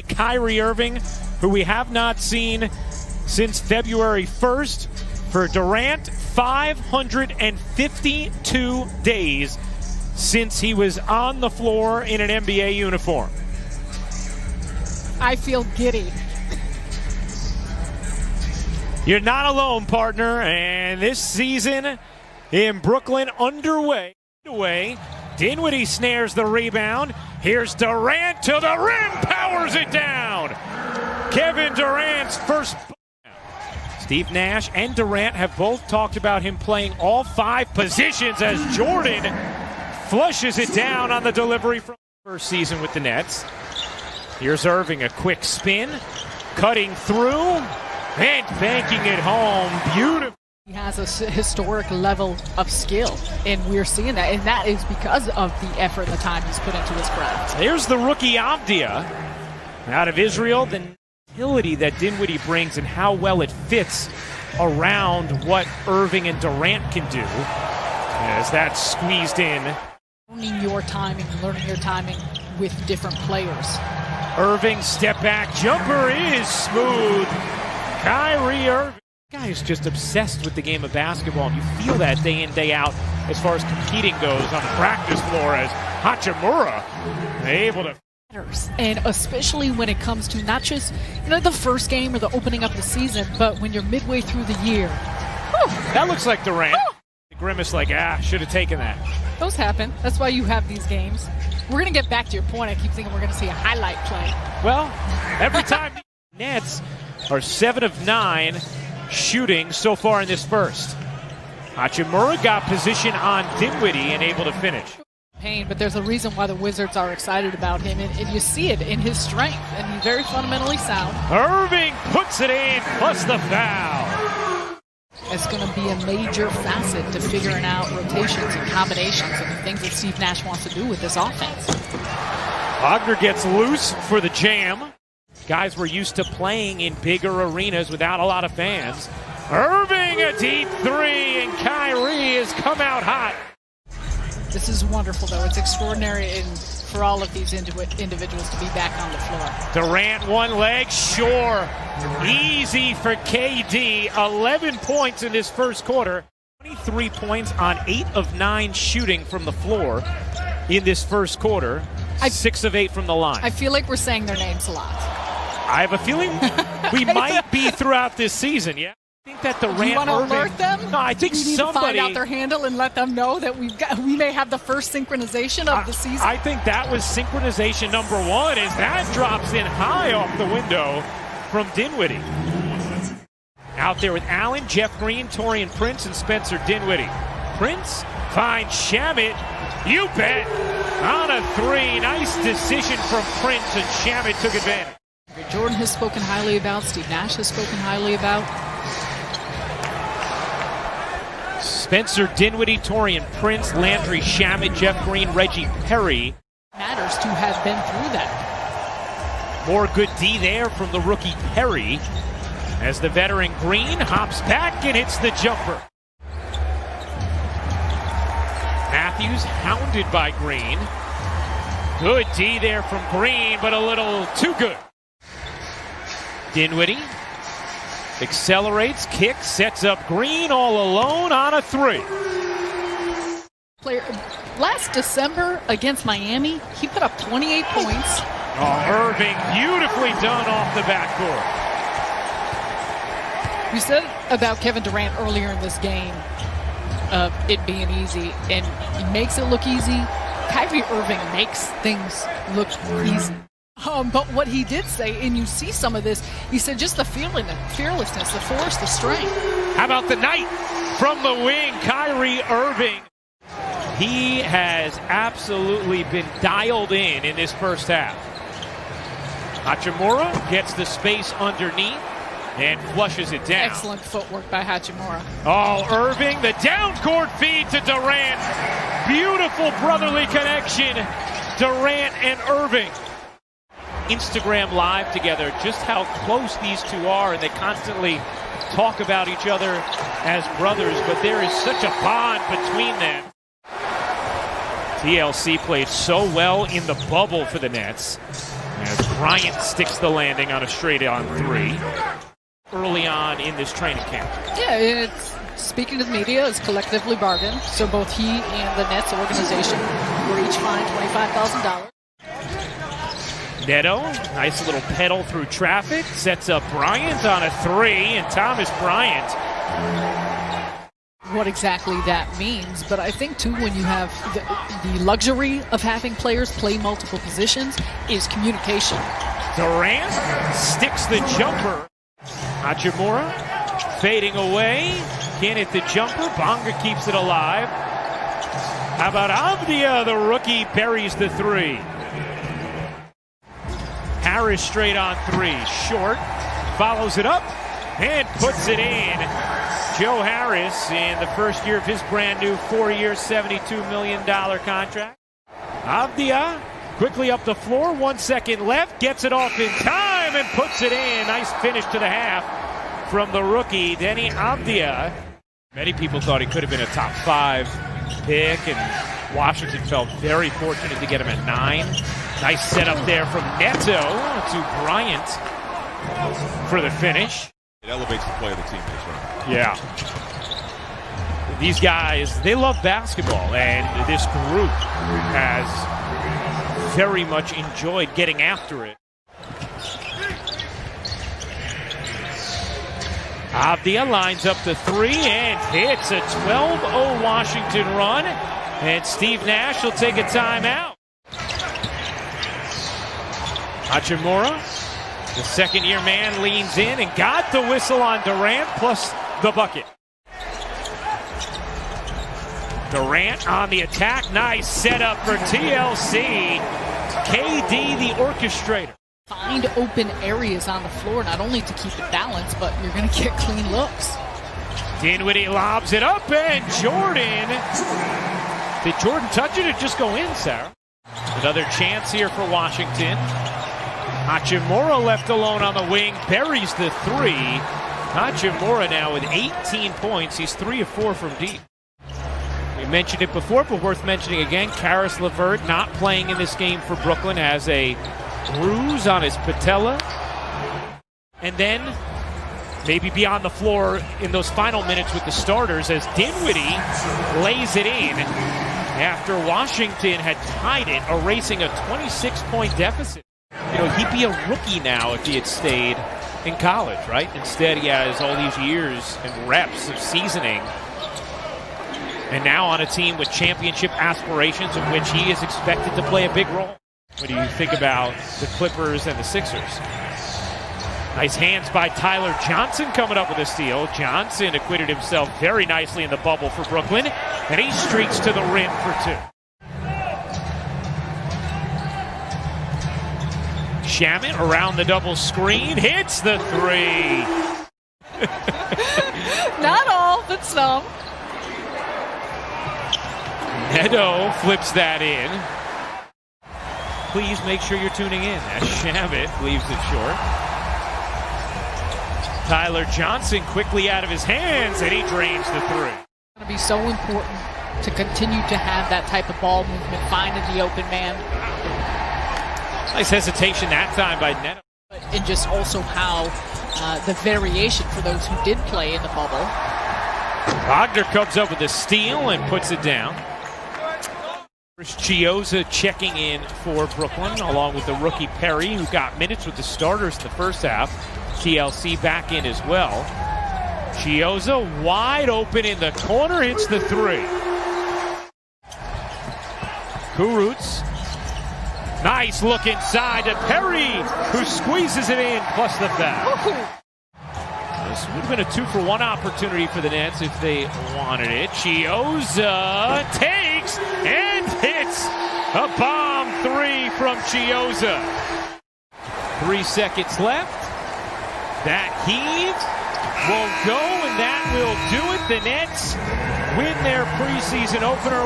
Kyrie Irving, who we have not seen since February 1st. For Durant, 552 days since he was on the floor in an NBA uniform. I feel giddy. You're not alone, partner, and this season in Brooklyn underway. Dinwiddie snares the rebound. Here's Durant to the rim, powers it down. Kevin Durant's first. Steve Nash and Durant have both talked about him playing all 5 positions as Jordan flushes it down on the delivery from the first season with the Nets. Here's Irving, a quick spin, cutting through and banking it home. Beautiful. He has a historic level of skill, and we're seeing that, and that is because of the effort and the time he's put into his craft. There's the rookie Avdia out of Israel. The utility that Dinwiddie brings and how well it fits around what Irving and Durant can do as that's squeezed in. Learning your timing with different players. Irving step back jumper is smooth. Kyrie Irving. Guy is just obsessed with the game of basketball, and you feel that day in, day out as far as competing goes on the practice floor as Hachimura able to. And especially when it comes to not just the first game or the opening up the season, but when you're midway through the year. Whew, that looks like Durant. Grimace like, should have taken that. Those happen. That's why you have these games. We're going to get back to your point. I keep thinking we're going to see a highlight play. Well, every time the Nets are 7 of 9 shooting so far in this first. Hachimura got position on Dinwiddie and able to finish. But there's a reason why the Wizards are excited about him, and you see it in his strength, and he's very fundamentally sound. Irving puts it in, plus the foul. It's going to be a major facet to figuring out rotations and combinations and the things that Steve Nash wants to do with this offense. Wagner gets loose for the jam. Guys were used to playing in bigger arenas without a lot of fans. Irving a deep 3, and Kyrie has come out hot. This is wonderful, though. It's extraordinary for all of these individuals to be back on the floor. Durant one leg, sure. Easy for KD. 11 points in this first quarter. 23 points on 8 of 9 shooting from the floor in this first quarter. 6 of 8 from the line. I feel like we're saying their names a lot. I have a feeling we might be throughout this season, yeah? I think that Durant. You want to alert them? No, I think we need somebody to find out their handle and let them know that we may have the first synchronization of the season. I think that was synchronization number 1 as that drops in high off the window from Dinwiddie. Out there with Allen, Jeff Green, Taurean Prince, and Spencer Dinwiddie. Prince finds Shamet. You bet. On a 3. Nice decision from Prince, and Shamet took advantage. Jordan has spoken highly about. Steve Nash has spoken highly about. Spencer Dinwiddie, Taurean Prince, Landry Shamet, Jeff Green, Reggie Perry. Matters to have been through that. More good D there from the rookie Perry as the veteran Green hops back and hits the jumper. Matthews hounded by Green. Good D there from Green, but a little too good. Dinwiddie accelerates, kicks, sets up Green all alone on a 3. Last December against Miami, he put up 28 points. Irving beautifully done off the backcourt. You said about Kevin Durant earlier in this game of it being easy, and he makes it look easy. Kyrie Irving makes things look easy. But what he did say, and you see some of this, he said just the fearlessness, the force, the strength. How about the night from the wing, Kyrie Irving? He has absolutely been dialed in this first half. Hachimura gets the space underneath and flushes it down. Excellent footwork by Hachimura. Oh, Irving, the down-court feed to Durant. Beautiful brotherly connection, Durant and Irving. Instagram Live together, just how close these two are, and they constantly talk about each other as brothers, but there is such a bond between them. TLC played so well in the bubble for the Nets. As Bryant sticks the landing on a straight-on three early on in this training camp. Yeah, it's speaking to the media, it's collectively bargained. So both he and the Nets organization were each fined $25,000. Neto, nice little pedal through traffic, sets up Bryant on a three, and Thomas Bryant. What exactly that means, but I think too when you have the luxury of having players play multiple positions is communication. Durant sticks the jumper. Hachimura fading away, can't hit the jumper. Bonga keeps it alive. How about Avdia, the rookie, buries the three. Harris straight on three, short, follows it up and puts it in. Joe Harris in the first year of his brand new 4-year, $72 million contract. Avdia quickly up the floor, 1 second left, gets it off in time and puts it in. Nice finish to the half from the rookie, Deni Avdia. Many people thought he could have been a top 5 pick, and Washington felt very fortunate to get him at 9. Nice setup there from Neto to Bryant for the finish. It elevates the play of the teammates, right? Yeah. These guys, they love basketball, and this group has very much enjoyed getting after it. Avdia lines up the three and hits a 12-0 Washington run, and Steve Nash will take a timeout. Hachimura, the second-year man, leans in and got the whistle on Durant, plus the bucket. Durant on the attack. Nice setup for TLC. KD, the orchestrator. Find open areas on the floor, not only to keep it balanced, but you're going to get clean looks. Dinwiddie lobs it up, and Jordan. Did Jordan touch it or just go in, Sarah? Another chance here for Washington. Hachimura left alone on the wing, buries the three. Hachimura now with 18 points. He's 3 of 4 from deep. We mentioned it before, but worth mentioning again. Caris LeVert not playing in this game for Brooklyn, has a bruise on his patella. And then maybe be on the floor in those final minutes with the starters as Dinwiddie lays it in after Washington had tied it, erasing a 26-point deficit. You know, he'd be a rookie now if he had stayed in college, right? Instead, he has all these years and reps of seasoning. And now on a team with championship aspirations in which he is expected to play a big role. What do you think about the Clippers and the Sixers? Nice hands by Tyler Johnson coming up with a steal. Johnson acquitted himself very nicely in the bubble for Brooklyn, and he streaks to the rim for 2. Shamet around the double screen, hits the three. Not all, but some. Neto flips that in. Please make sure you're tuning in as Shamet leaves it short. Tyler Johnson quickly out of his hands, and he drains the three. It's going to be so important to continue to have that type of ball movement, finding the open man. Nice hesitation that time by Neto. And just also how the variation for those who did play in the bubble. Wagner comes up with a steal and puts it down. Chiozza checking in for Brooklyn, along with the rookie Perry, who got minutes with the starters in the first half. TLC back in as well. Chiozza wide open in the corner, hits the three. Kurucs. Nice look inside to Perry, who squeezes it in, plus the foul. This would have been a 2-for-1 opportunity for the Nets if they wanted it. Chiozza takes and hits a bomb three from Chiozza. 3 seconds left. That heave will go, and that will do it. The Nets win their preseason opener.